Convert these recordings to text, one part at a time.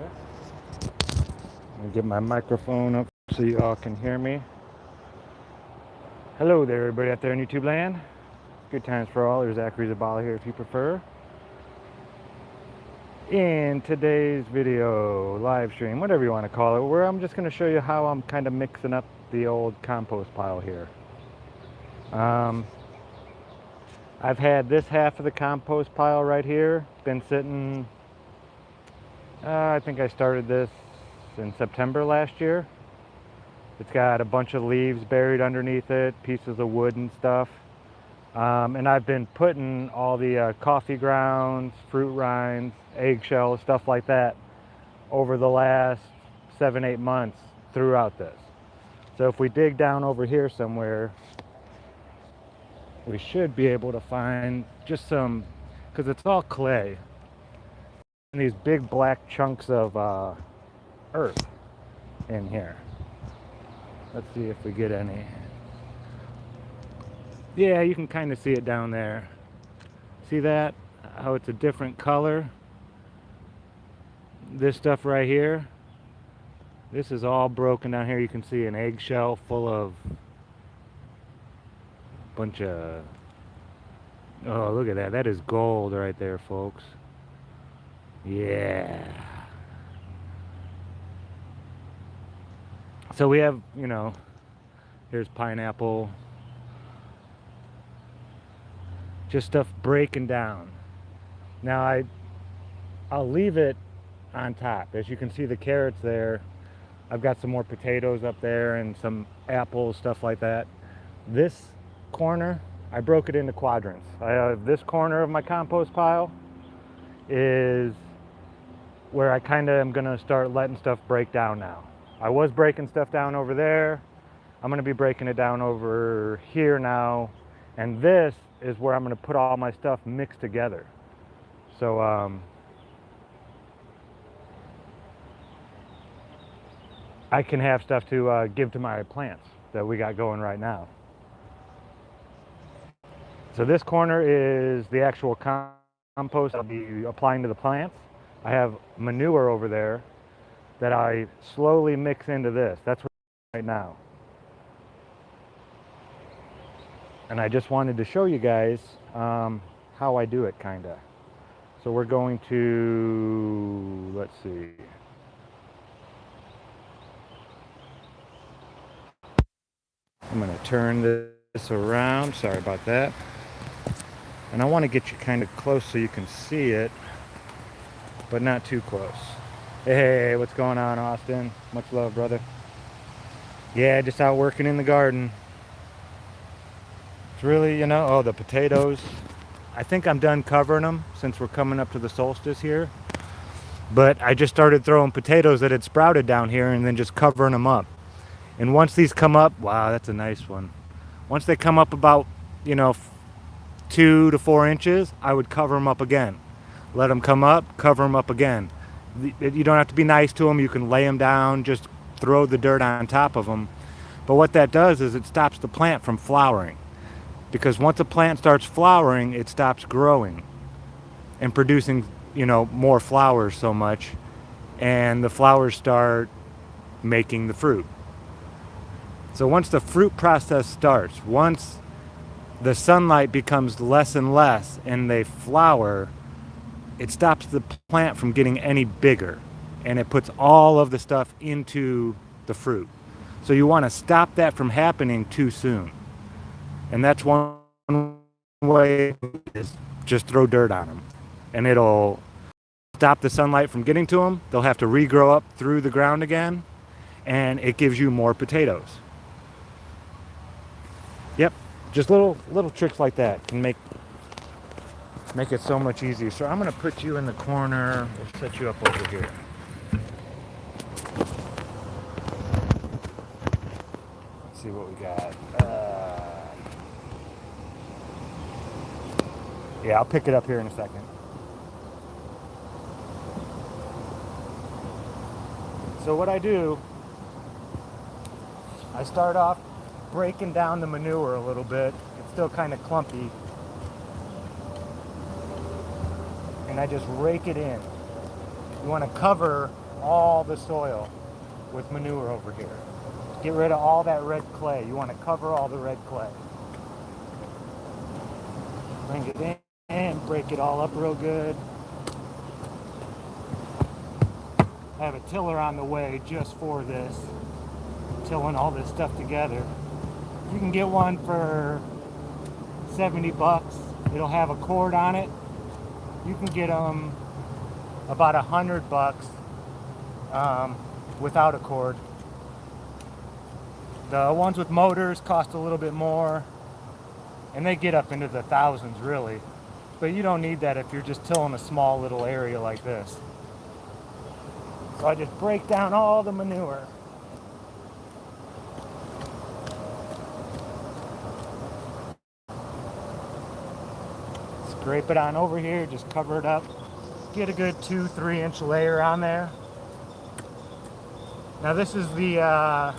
Let me get my microphone up so you all can hear me. Hello there, everybody out there in YouTube land. Good times for all. There's Zachary Zabala here if you prefer. In today's video, live stream, whatever you want to call it, where I'm just going to show you how I'm kind of mixing up the old compost pile here. I've had this half of the compost pile right here, been sitting, I think I started this in September last year. It's got a bunch of leaves buried underneath it, pieces of wood and stuff. And I've been putting all the coffee grounds, fruit rinds, eggshells, stuff like that over the last 7-8 months throughout this. So if we dig down over here somewhere, we should be able to find just some, because it's all clay, and these big black chunks of earth in here. Let's see if we get any. Yeah, you can kind of see it down there. See that? How it's a different color? This stuff right here, this is all broken down here. You can see an eggshell full of bunch of, oh, look at that. That is gold right there, folks. Yeah. So we have, you know, here's pineapple. Just stuff breaking down. Now I'll leave it on top. As you can see the carrots there. I've got some more potatoes up there and some apples, stuff like that. This corner, I broke it into quadrants. I have this corner of my compost pile is where I kind of am gonna start letting stuff break down now. I was breaking stuff down over there. I'm gonna be breaking it down over here now. And this is where I'm gonna put all my stuff mixed together. So I can have stuff to give to my plants that we got going right now. So this corner is the actual compost I'll be applying to the plants. I have manure over there that I slowly mix into this. That's what I'm doing right now. And I just wanted to show you guys how I do it, kinda. So we're going to, let's see. I'm gonna turn this around, sorry about that. And I want to get you kind of close so you can see it, but not too close. Hey, what's going on, Austin? Much love, brother. Yeah, just out working in the garden. It's really, you know, oh, the potatoes. I think I'm done covering them since we're coming up to the solstice here. But I just started throwing potatoes that had sprouted down here and then just covering them up. And once these come up, wow, that's a nice one. Once they come up about, you know, 2 to 4 inches, I would cover them up again. Let them come up, cover them up again. You don't have to be nice to them. You can lay them down, just throw the dirt on top of them. But what that does is it stops the plant from flowering. Because once a plant starts flowering, it stops growing and producing, you know, more flowers so much. And the flowers start making the fruit. So once the fruit process starts, once the sunlight becomes less and less and they flower, it stops the plant from getting any bigger, and it puts all of the stuff into the fruit. So you want to stop that from happening too soon. And that's one way, is just throw dirt on them. And it'll stop the sunlight from getting to them. They'll have to regrow up through the ground again, and it gives you more potatoes. Yep. Just little tricks like that can make it so much easier. So I'm gonna put you in the corner. We'll set you up over here. Let's see what we got. Yeah, I'll pick it up here in a second. So what I do, I start off breaking down the manure a little bit. It's still kind of clumpy. And I just rake it in. You want to cover all the soil with manure over here. Get rid of all that red clay. You want to cover all the red clay. Bring it in, break it all up real good. I have a tiller on the way just for this, tilling all this stuff together. You can get one for 70 bucks. It'll have a cord on it. You can get them about 100 bucks without a cord. The ones with motors cost a little bit more, and they get up into the thousands really. But you don't need that if you're just tilling a small little area like this. So I just break down all the manure. Scrape it on over here, just cover it up. Get a good 2-3 inch layer on there. Now this is the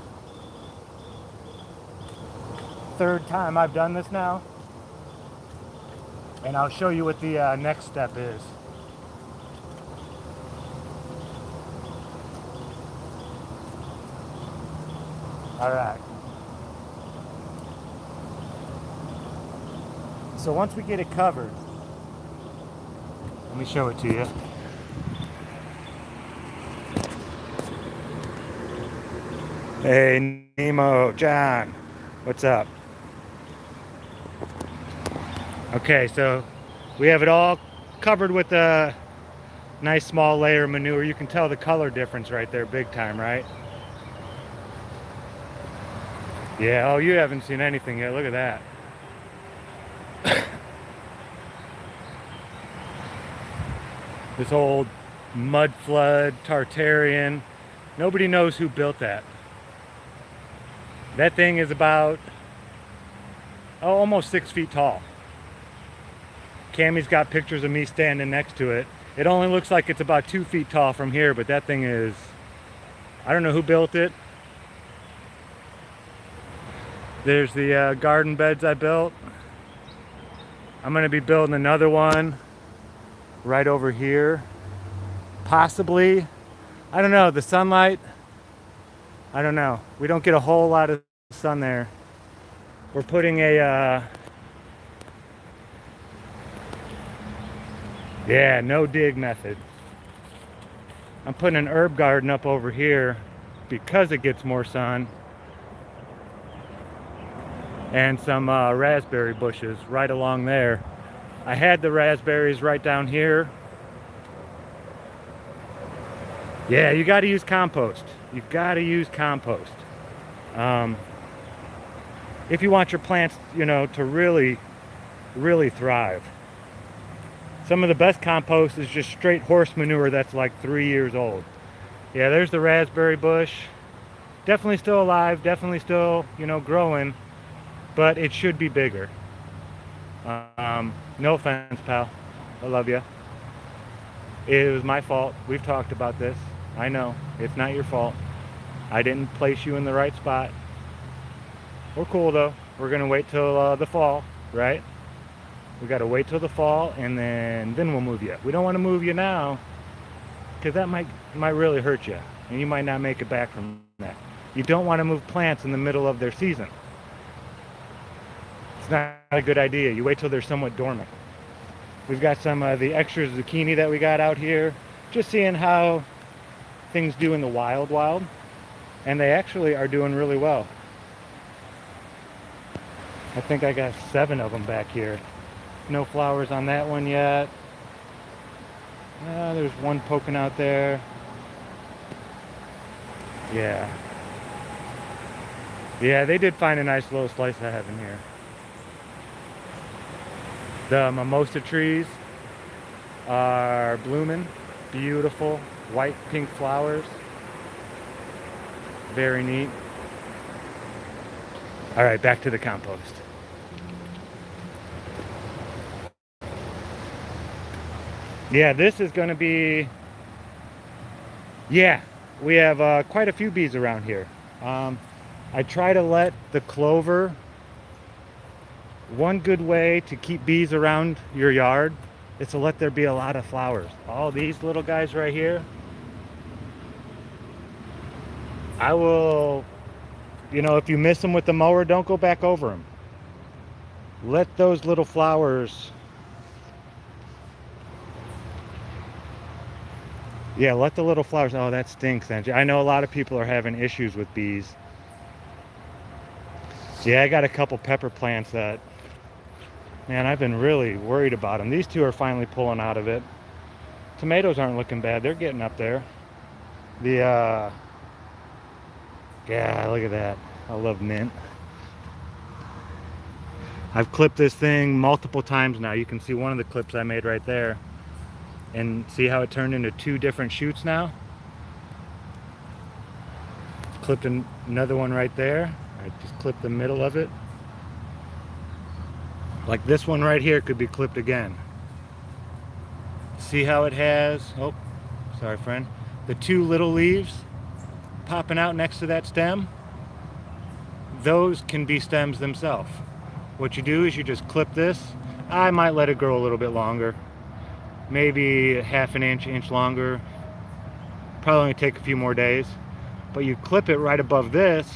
third time I've done this now, and I'll show you what the next step is. All right. So once we get it covered, let me show it to you. Hey, Nemo, John, what's up? Okay, so we have it all covered with a nice small layer of manure. You can tell the color difference right there, big time, right? Yeah, oh, you haven't seen anything yet. Look at that. This old mud flood, Tartarian. Nobody knows who built that. That thing is about, almost 6 feet tall. Cammy's got pictures of me standing next to it. It only looks like it's about 2 feet tall from here, but that thing is, I don't know who built it. There's the garden beds I built. I'm gonna be building another one right over here. Possibly, I don't know, the sunlight, I don't know. We don't get a whole lot of sun there. We're putting a, yeah, no dig method. I'm putting an herb garden up over here because it gets more sun. And some raspberry bushes right along there. I had the raspberries right down here. Yeah, you got to use compost. You got to use compost. If you want your plants, you know, to really, really thrive. Some of the best compost is just straight horse manure that's like 3 years old. Yeah, there's the raspberry bush. Definitely still alive, definitely still, you know, growing. But it should be bigger. No offense, pal. I love you. It was my fault. We've talked about this. I know. It's not your fault. I didn't place you in the right spot. We're cool, though. We're going to wait till the fall, right? We got to wait till the fall, and then we'll move you. We don't want to move you now, because that might really hurt you, and you might not make it back from that. You don't want to move plants in the middle of their season. It's not a good idea. You wait till they're somewhat dormant. We've got some of the extra zucchini that we got out here. Just seeing how things do in the wild. And they actually are doing really well. I think I got 7 of them back here. No flowers on that one yet. There's one poking out there. Yeah. Yeah, they did find a nice little slice of heaven here. The mimosa trees are blooming. Beautiful white pink flowers. Very neat. All right, back to the compost. Yeah, this is going to be, yeah, we have quite a few bees around here. I try to let the clover, one good way to keep bees around your yard is to let there be a lot of flowers. All these little guys right here, I will, if you miss them with the mower, don't go back over them. Let those little flowers, yeah, let the little flowers, oh, that stinks, Angie. I know a lot of people are having issues with bees. Yeah, I got a couple pepper plants that, man, I've been really worried about them. These two are finally pulling out of it. Tomatoes aren't looking bad. They're getting up there. Yeah, look at that. I love mint. I've clipped this thing multiple times now. You can see one of the clips I made right there. And see how it turned into two different shoots now? Clipped another one right there. I just clipped the middle of it. Like this one right here could be clipped again. See how it has, oh, sorry friend, the two little leaves popping out next to that stem? Those can be stems themselves. What you do is you just clip this. I might let it grow a little bit longer. Maybe half an inch longer. Probably only take a few more days. But you clip it right above this,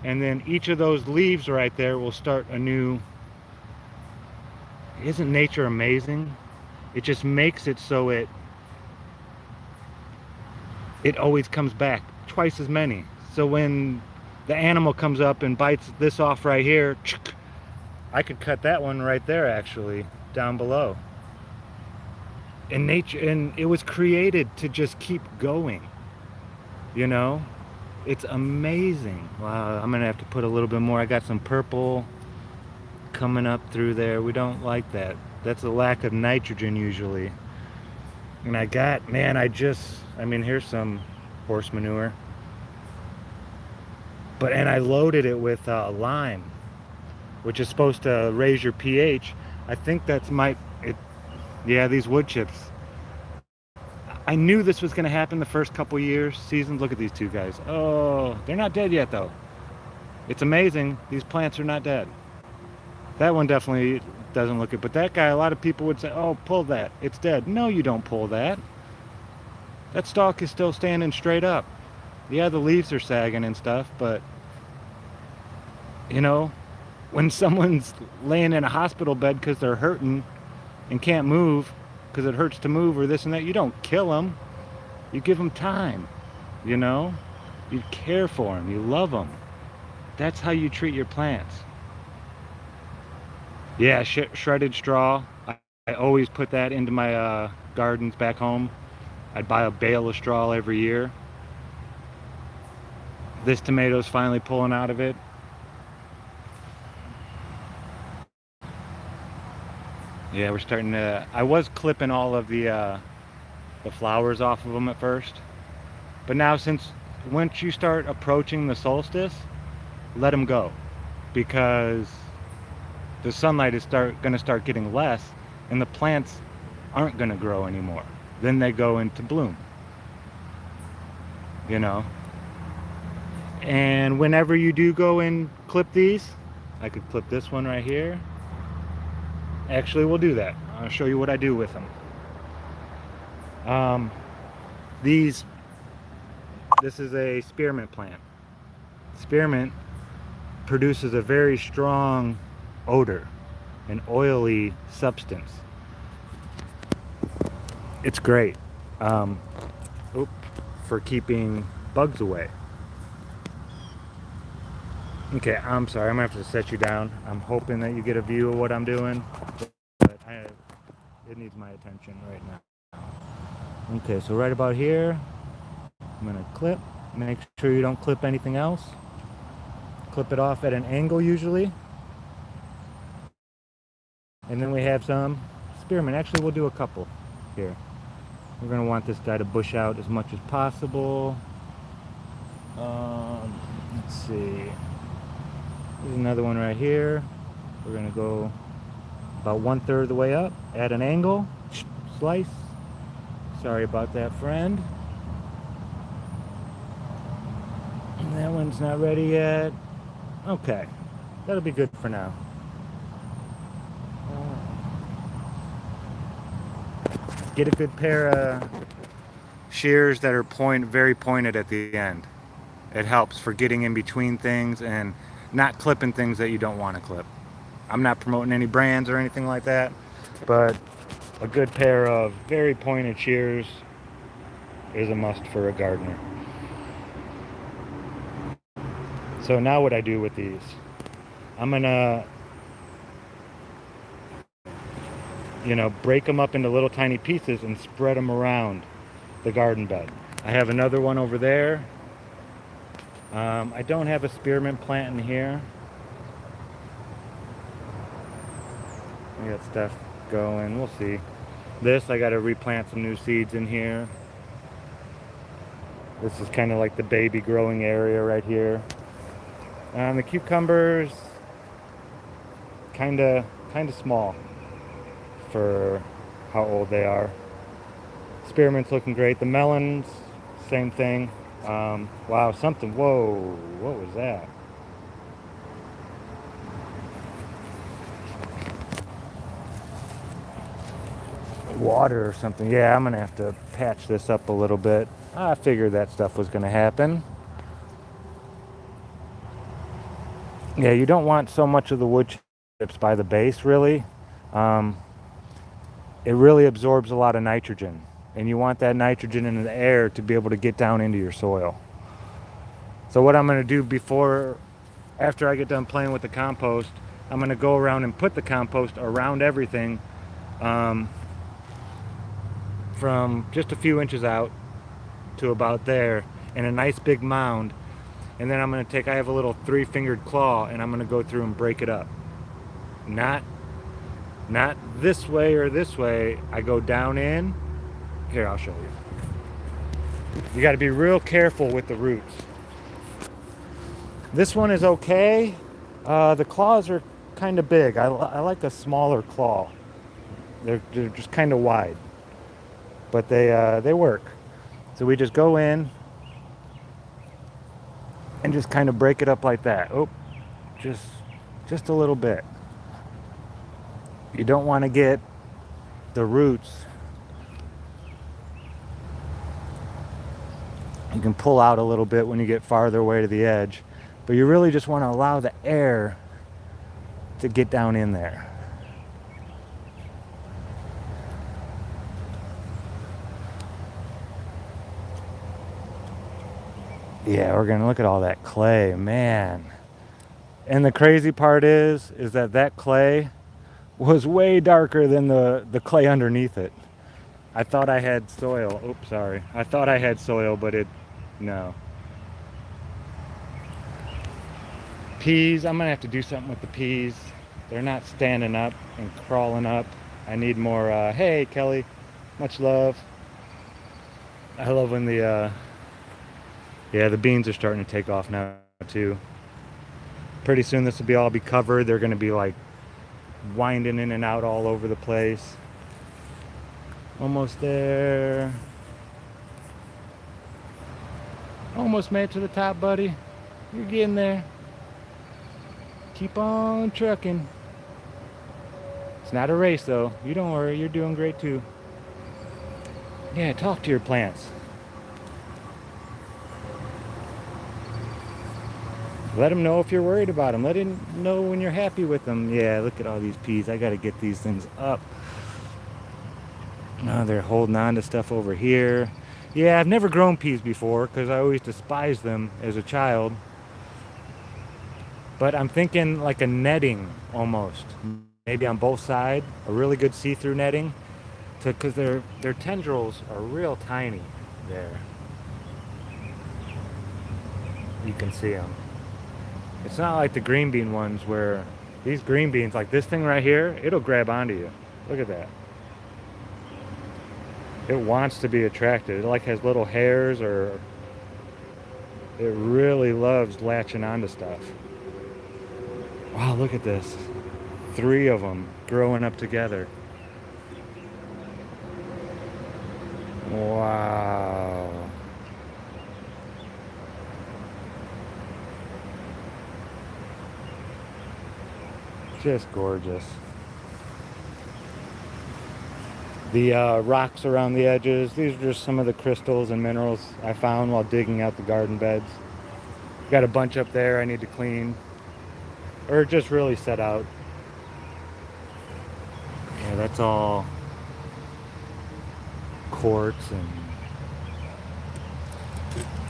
and then each of those leaves right there will start a new. Isn't nature amazing? It just makes it so it always comes back, twice as many. So when the animal comes up and bites this off right here, I could cut that one right there actually, down below. And nature, and it was created to just keep going. It's amazing. Wow, I'm gonna have to put a little bit more. I got some purple coming up through there. We don't like that. That's a lack of nitrogen usually. And here's some horse manure. And I loaded it with lime, which is supposed to raise your pH. I think yeah, these wood chips. I knew this was going to happen the first couple seasons. Look at these two guys. Oh, they're not dead yet though. It's amazing. These plants are not dead. That one definitely doesn't look it. But that guy, a lot of people would say, oh, pull that. It's dead. No, you don't pull that. That stalk is still standing straight up. Yeah, the leaves are sagging and stuff, but when someone's laying in a hospital bed because they're hurting and can't move because it hurts to move or this and that, you don't kill them. You give them time, You care for them. You love them. That's how you treat your plants. Yeah, shredded straw. I always put that into my gardens back home. I'd buy a bale of straw every year. This tomato's finally pulling out of it. Yeah, we're starting to. I was clipping all of the flowers off of them at first, but now once you start approaching the solstice, let them go, because the sunlight is going to start getting less, and the plants aren't going to grow anymore. Then they go into bloom. And whenever you do go and clip these, I could clip this one right here. Actually, we'll do that. I'll show you what I do with them. This is a spearmint plant. Spearmint produces a very strong odor, an oily substance. It's great for keeping bugs away. Okay, I'm sorry, I'm gonna have to set you down. I'm hoping that you get a view of what I'm doing, but it needs my attention right now. Okay, so right about here, I'm gonna clip. Make sure you don't clip anything else. Clip it off at an angle usually. And then we have some spearmint. Actually, we'll do a couple here. We're gonna want this guy to bush out as much as possible. Let's see. There's another one right here. We're gonna go about 1/3 of the way up at an angle. Slice. Sorry about that, friend. And that one's not ready yet. Okay, that'll be good for now. Get a good pair of shears that are very pointed at the end. It helps for getting in between things and not clipping things that you don't want to clip. I'm not promoting any brands or anything like that, but a good pair of very pointed shears is a must for a gardener. So now what I do with these, I'm gonna, break them up into little tiny pieces and spread them around the garden bed. I have another one over there. I don't have a spearmint plant in here. I got stuff going, we'll see. This, I gotta replant some new seeds in here. This is kind of like the baby growing area right here. The cucumbers, kind of small for how old they are. Spearmint's looking great. The melons, same thing. Wow, something, whoa, what was that? Water or something. Yeah, I'm gonna have to patch this up a little bit. I figured that stuff was gonna happen. Yeah, you don't want so much of the wood chips by the base, really. It really absorbs a lot of nitrogen, and you want that nitrogen in the air to be able to get down into your soil. So what I'm going to do after I get done playing with the compost, I'm going to go around and put the compost around everything, from just a few inches out to about there in a nice big mound. And then I'm going to I have a little 3-fingered claw, and I'm going to go through and break it up. Not this way or this way. I go down in. Here, I'll show you. You got to be real careful with the roots. This one is okay. The claws are kind of big. I like a smaller claw. They're just kind of wide, but they work. So we just go in and just kind of break it up like that. Oh, just a little bit. You don't want to get the roots. You can pull out a little bit when you get farther away to the edge, but you really just want to allow the air to get down in there. Yeah, we're gonna look at all that clay, man. And the crazy part is that clay was way darker than the clay underneath it. I thought I had soil. Oops, sorry. I thought I had soil, but no. Peas, I'm gonna have to do something with the peas. They're not standing up and crawling up. I need more, hey Kelly, much love. I love when the beans are starting to take off now too. Pretty soon this will all be covered. They're gonna be like winding in and out all over the place. Almost there. Almost made it to the top, buddy. You're getting there. Keep on trucking. It's not a race though. You don't worry, you're doing great too. Yeah, talk to your plants. Let them know if you're worried about them. Let them know when you're happy with them. Yeah, look at all these peas. I gotta get these things up. Oh, they're holding on to stuff over here. Yeah, I've never grown peas before because I always despised them as a child. But I'm thinking like a netting almost. Maybe on both sides, a really good see-through netting, because their tendrils are real tiny there. You can see them. It's not like the green bean ones where these green beans, like this thing right here, it'll grab onto you. Look at that. It wants to be attracted. It like has little hairs, or it really loves latching onto stuff. Wow, look at this. 3 of them growing up together. Wow. Just gorgeous. The rocks around the edges, these are just some of the crystals and minerals I found while digging out the garden beds. Got a bunch up there I need to clean, or just really set out. Yeah, that's all quartz and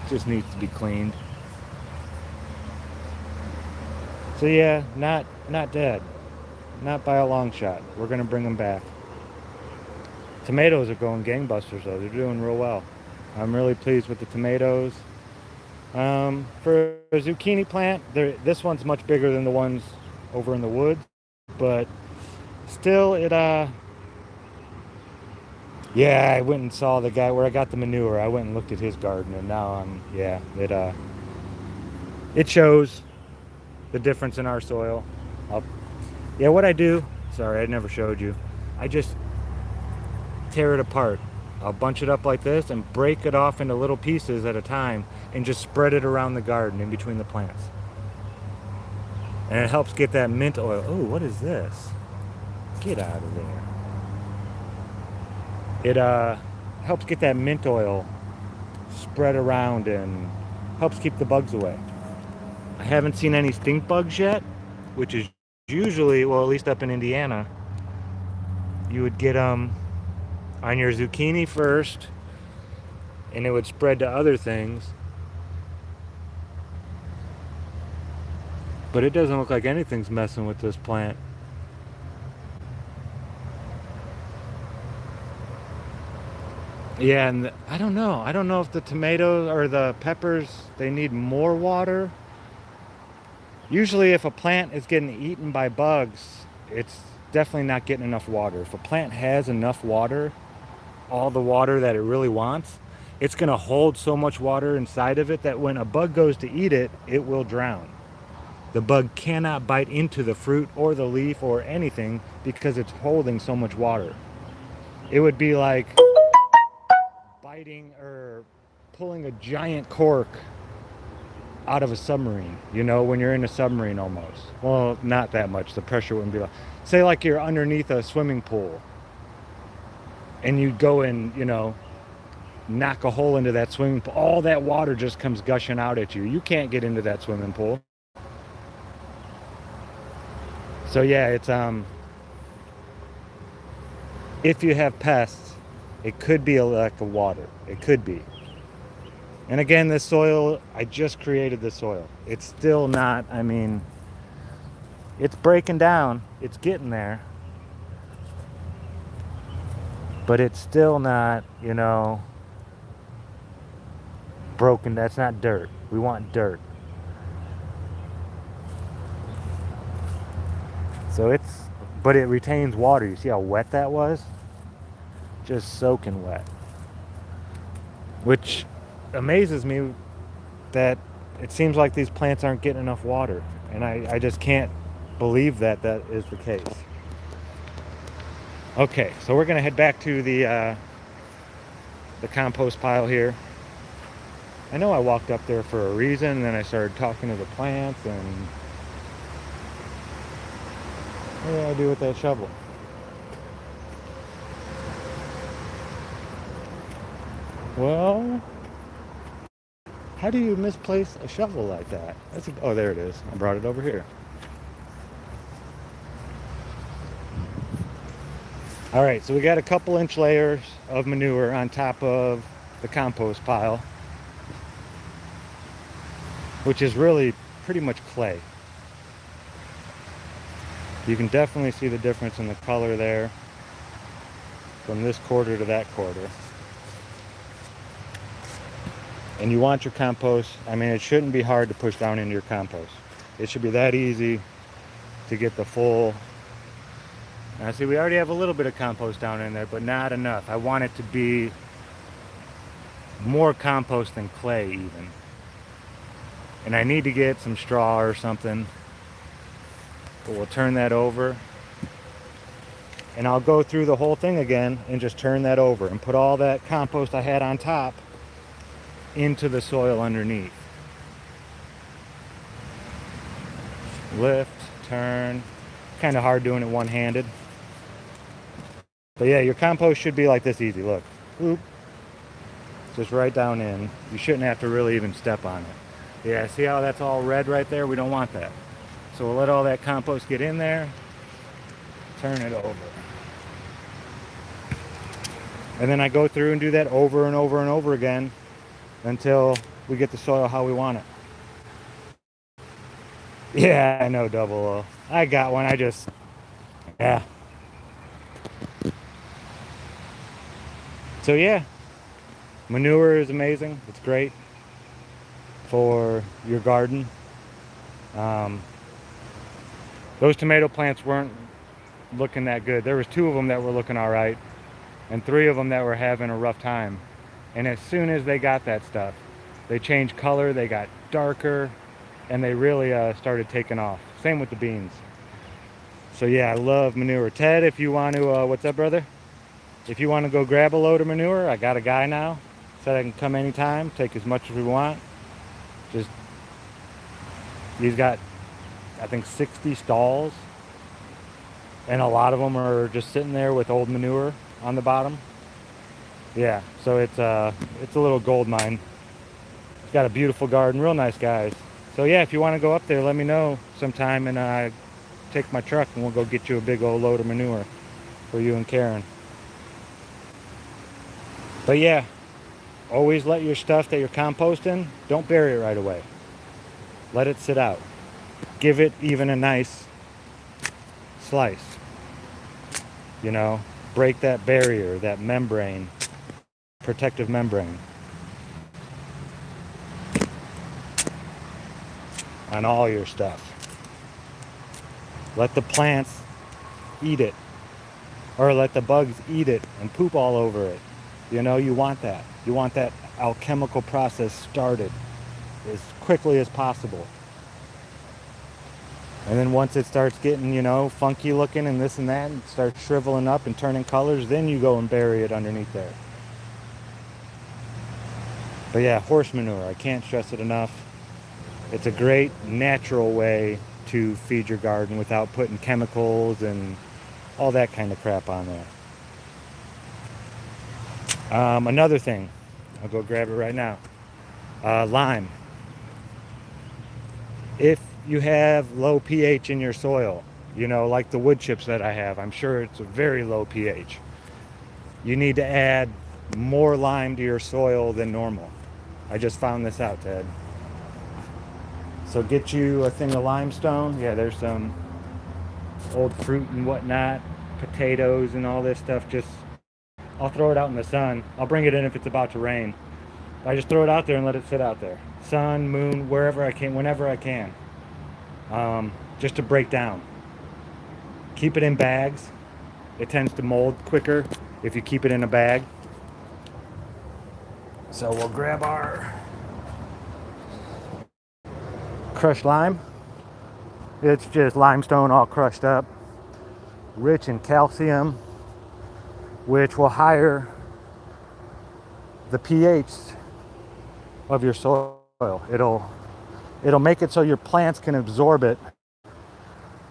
just needs to be cleaned. So yeah, not dead. Not by a long shot. We're gonna bring them back. Tomatoes are going gangbusters though. They're doing real well. I'm really pleased with the tomatoes. For a zucchini plant, this one's much bigger than the ones over in the woods, but still, yeah, I went and saw the guy where I got the manure. I went and looked at his garden, and now yeah, it shows the difference in our soil. I'll, yeah, what I do, sorry, I never showed you. I just tear it apart. I'll bunch it up like this and break it off into little pieces at a time and just spread it around the garden in between the plants. And it helps get that mint oil. Oh, what is this? Get out of there. It helps get that mint oil spread around and helps keep the bugs away. I haven't seen any stink bugs yet, which is usually, well, at least up in Indiana, you would get them on your zucchini first, and it would spread to other things. But it doesn't look like anything's messing with this plant. Yeah, and I don't know. I don't know if the tomatoes or the peppers, they need more water. Usually if a plant is getting eaten by bugs, it's definitely not getting enough water. If a plant has enough water, all the water that it really wants, it's going to hold so much water inside of it that when a bug goes to eat it, it will drown. The bug cannot bite into the fruit or the leaf or anything because it's holding so much water. It would be like biting or pulling a giant cork out of a submarine, you know, when you're in a submarine almost. Well, not that much. The pressure wouldn't be like, say like you're underneath a swimming pool and you go and, you know, knock a hole into that swimming pool. All that water just comes gushing out at you. You can't get into that swimming pool. So yeah, it's if you have pests, it could be a lack of water. It could be. And again, this soil, I just created the soil. It's still not, I mean, it's breaking down. It's getting there. But it's still not, you know, broken. That's not dirt. We want dirt. So but it retains water. You see how wet that was? Just soaking wet. Which amazes me that it seems like these plants aren't getting enough water. And I just can't believe that is the case. Okay, so we're gonna head back to the compost pile here. I know I walked up there for a reason, and then I started talking to the plants, and what did I do with that shovel? Well, how do you misplace a shovel like that? Oh, there it is. I brought it over here. All right, so we got a couple inch layers of manure on top of the compost pile, which is really pretty much clay. You can definitely see the difference in the color there from this quarter to that quarter. And you want your compost, I mean, it shouldn't be hard to push down into your compost. It should be that easy to get the full. Now see, we already have a little bit of compost down in there, but not enough. I want it to be more compost than clay even. And I need to get some straw or something. But we'll turn that over. And I'll go through the whole thing again and just turn that over and put all that compost I had on top into the soil underneath. Lift, turn. Kind of hard doing it one-handed. But yeah, your compost should be like this easy. Look, oop, just right down in. You shouldn't have to really even step on it. Yeah, see how that's all red right there? We don't want that. So we'll let all that compost get in there, turn it over. And then I go through and do that over and over and over again until we get the soil how we want it. Yeah, I know, double O. I got one, yeah. So yeah, manure is amazing. It's great for your garden. Those tomato plants weren't looking that good. There was 2 of them that were looking all right, and 3 of them that were having a rough time. And as soon as they got that stuff, they changed color, they got darker, and they really started taking off. Same with the beans. So yeah, I love manure. Ted, if you want to, what's up, brother? If you want to go grab a load of manure, I got a guy now. Said I can come anytime, take as much as we want. Just, he's got, I think, 60 stalls. And a lot of them are just sitting there with old manure on the bottom. Yeah, so it's a little gold mine. He's got a beautiful garden, real nice guys. So yeah, if you want to go up there, let me know sometime, and take my truck and we'll go get you a big old load of manure for you and Karen. But yeah, always let your stuff that you're composting, don't bury it right away. Let it sit out. Give it even a nice slice. You know, break that barrier, that membrane, protective membrane on all your stuff. Let the plants eat it, or let the bugs eat it and poop all over it. You know, you want that. You want that alchemical process started as quickly as possible. And then once it starts getting, you know, funky looking and this and that, and starts shriveling up and turning colors, then you go and bury it underneath there. But yeah, horse manure, I can't stress it enough. It's a great natural way to feed your garden without putting chemicals and all that kind of crap on there. Another thing, I'll go grab it right now. Lime. If you have low pH in your soil, you know, like the wood chips that I have, I'm sure it's a very low pH. You need to add more lime to your soil than normal. I just found this out, Ted. So get you a thing of limestone. Yeah, there's some old fruit and whatnot, potatoes and all this stuff. Just, I'll throw it out in the sun. I'll bring it in if it's about to rain. I just throw it out there and let it sit out there. Sun, moon, wherever I can, whenever I can. Just to break down. Keep it in bags. It tends to mold quicker if you keep it in a bag. So we'll grab our crushed lime. It's just limestone all crushed up, rich in calcium, which will higher the pH of your soil. It'll make it so your plants can absorb it,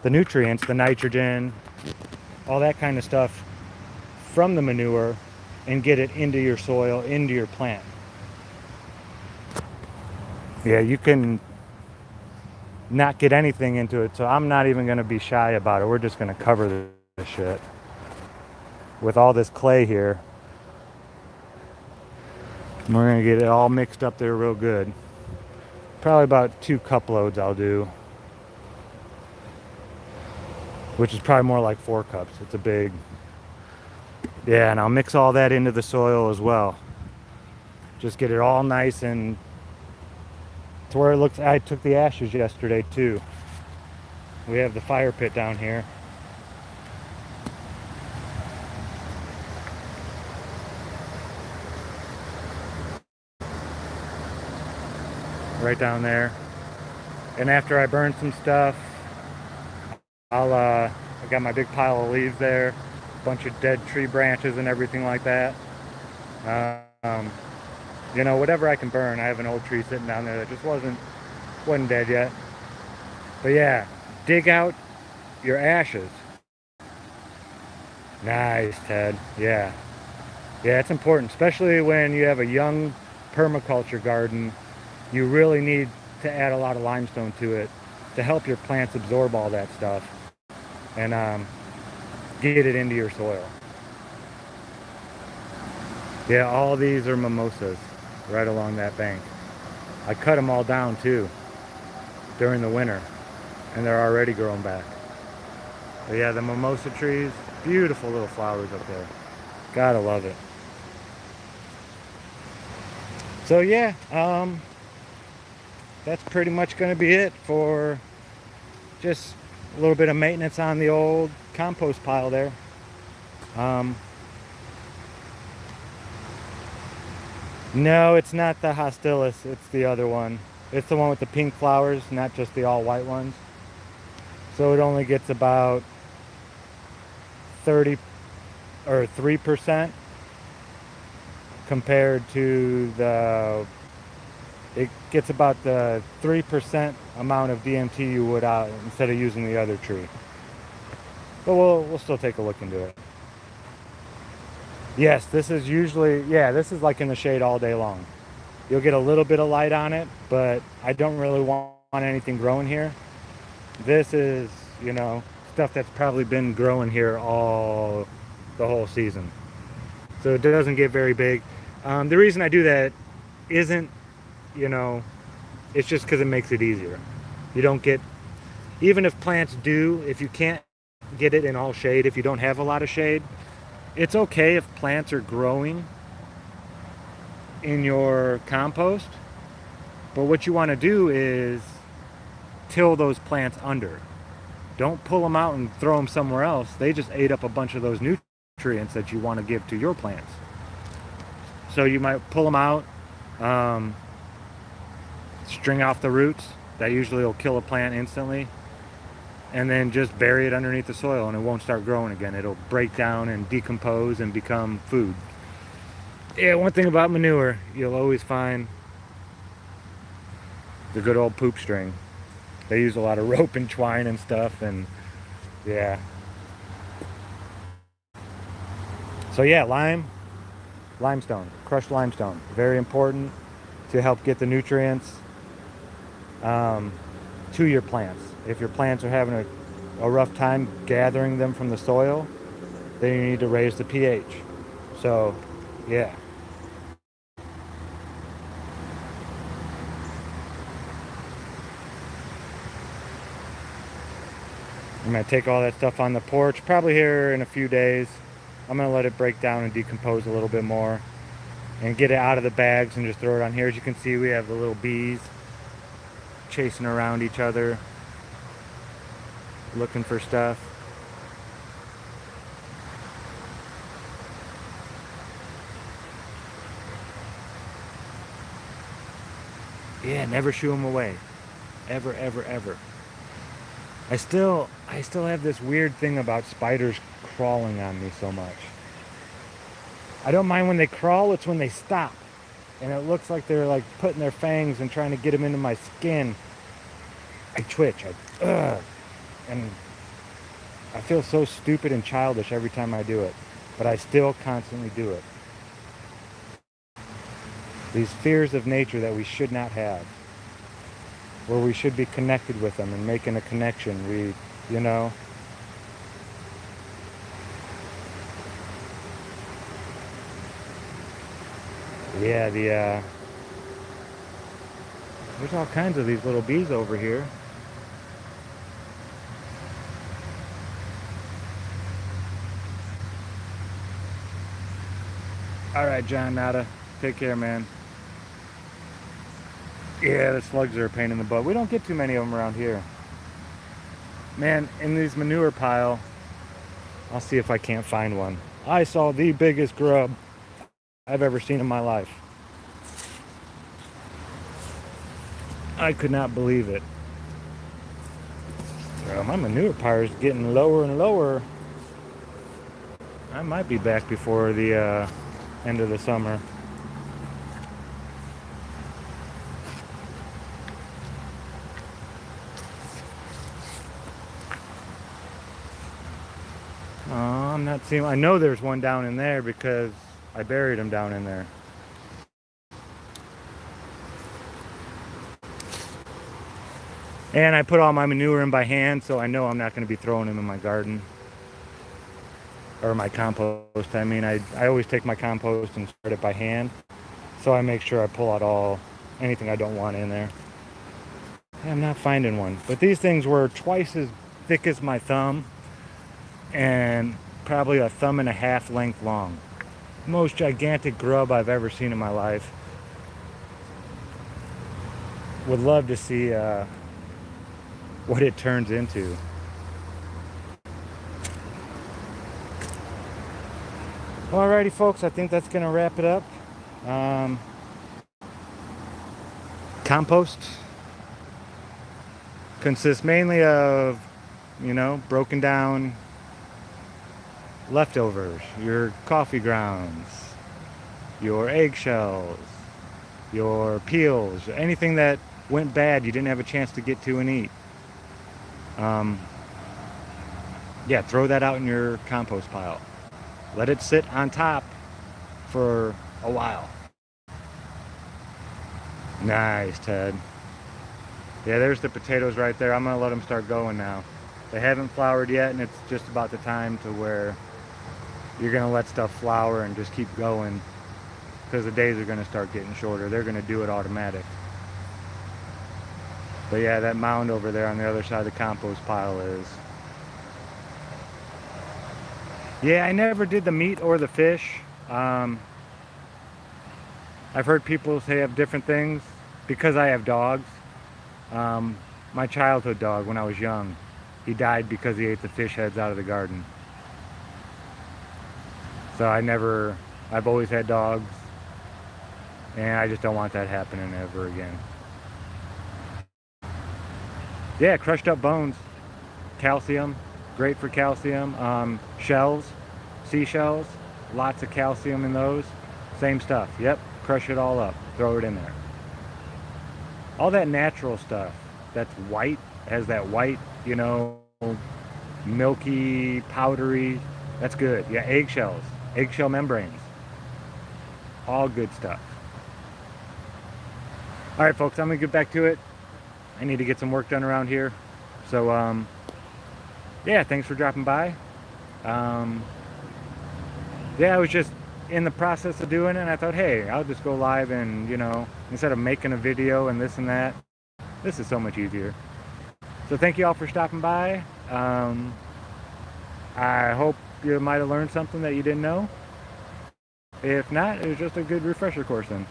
the nutrients, the nitrogen, all that kind of stuff from the manure, and get it into your soil, into your plant. Yeah, you can not get anything into it, so I'm not even going to be shy about it. We're just going to cover this shit with all this clay here. And we're going to get it all mixed up there real good. Probably about 2 cup loads I'll do, which is probably more like 4 cups. It's a big, yeah, and I'll mix all that into the soil as well. Just get it all nice and to where it looks. I took the ashes yesterday too. We have the fire pit down here. Right down there. And after I burn some stuff, I got my big pile of leaves there, a bunch of dead tree branches and everything like that. You know, whatever I can burn. I have an old tree sitting down there that just wasn't dead yet. But yeah, dig out your ashes. Nice, Ted. Yeah. Yeah, it's important, especially when you have a young permaculture garden. You really need to add a lot of limestone to it to help your plants absorb all that stuff and get it into your soil. Yeah, all these are mimosas right along that bank. I cut them all down too during the winter, and they're already growing back. But yeah, the mimosa trees, beautiful little flowers up there. Gotta love it. So yeah, that's pretty much going to be it for just a little bit of maintenance on the old compost pile there. No, it's not the hostilis, it's the other one. It's the one with the pink flowers, not just the all white ones. So it only gets about 30 or 3% compared to it gets about the 3% amount of DMT you would out instead of using the other tree. But we'll still take a look into it. Yes, this is usually, yeah, this is like in the shade all day long. You'll get a little bit of light on it, but I don't really want anything growing here. This is, you know, stuff that's probably been growing here the whole season. So it doesn't get very big. The reason I do that isn't, you know, it's just because it makes it easier. You don't get, even if plants do, if you can't get it in all shade, if you don't have a lot of shade, it's okay if plants are growing in your compost, but what you want to do is till those plants under. Don't pull them out and throw them somewhere else. They just ate up a bunch of those nutrients that you want to give to your plants. So you might pull them out, string off the roots. That usually will kill a plant instantly. And then just bury it underneath the soil and it won't start growing again. It'll break down and decompose and become food. Yeah, one thing about manure, you'll always find the good old poop string. They use a lot of rope and twine and stuff, and yeah. So yeah, limestone, crushed limestone, very important to help get the nutrients to your plants. If your plants are having a rough time gathering them from the soil, then you need to raise the pH. So, yeah. I'm going to take all that stuff on the porch, probably here in a few days. I'm going to let it break down and decompose a little bit more and get it out of the bags and just throw it on here. As you can see, we have the little bees chasing around each other, looking for stuff. Yeah, never shoo them away. Ever, ever, ever. I still have this weird thing about spiders crawling on me so much. I don't mind when they crawl, it's when they stop. And it looks like they're like putting their fangs and trying to get them into my skin. I twitch. And I feel so stupid and childish every time I do it. But I still constantly do it. These fears of nature that we should not have. Where we should be connected with them and making a connection. You know. Yeah, there's all kinds of these little bees over here. All right, John Nada. Take care, man. Yeah, the slugs are a pain in the butt. We don't get too many of them around here. Man, in this manure pile, I'll see if I can't find one. I saw the biggest grub I've ever seen in my life. I could not believe it. Well, my manure pile is getting lower and lower. I might be back before the end of the summer. I'm not seeing. I know there's one down in there because I buried them down in there. And I put all my manure in by hand, so I know I'm not going to be throwing them in my garden. Or my compost. I mean, I always take my compost and spread it by hand. So I make sure I pull out anything I don't want in there. I'm not finding one. But these things were twice as thick as my thumb and probably a thumb and a half length long. Most gigantic grub I've ever seen in my life. Would love to see what it turns into. Alrighty folks, I think that's going to wrap it up. Compost consists mainly of, broken down leftovers, your coffee grounds, your eggshells, your peels, anything that went bad you didn't have a chance to get to and eat. Yeah, throw that out in your compost pile. Let it sit on top for a while. Nice, Ted. Yeah, there's the potatoes right there. I'm going to let them start going now. They haven't flowered yet, and it's just about the time to where you're going to let stuff flower and just keep going, because the days are going to start getting shorter. They're going to do it automatic. But yeah, that mound over there on the other side of the compost pile is... Yeah, I never did the meat or the fish. I've heard people say have different things. Because I have dogs, my childhood dog when I was young, he died because he ate the fish heads out of the garden. So I've always had dogs, and I just don't want that happening ever again. Yeah, crushed up bones, calcium, great for calcium. Shells, seashells, lots of calcium in those. Same stuff, yep, crush it all up, throw it in there. All that natural stuff that's white, has that white, milky, powdery, that's good. Yeah, eggshells, eggshell membranes, all good stuff. All right, folks, I'm gonna get back to it. I need to get some work done around here. So, yeah, thanks for dropping by. Yeah, I was just in the process of doing it, and I thought, hey, I'll just go live and, instead of making a video and this and that, this is so much easier. So thank you all for stopping by. I hope you might have learned something that you didn't know. If not, it was just a good refresher course then.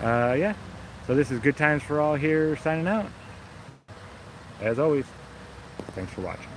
Yeah, so this is Good Times for All here, signing out. As always, thanks for watching.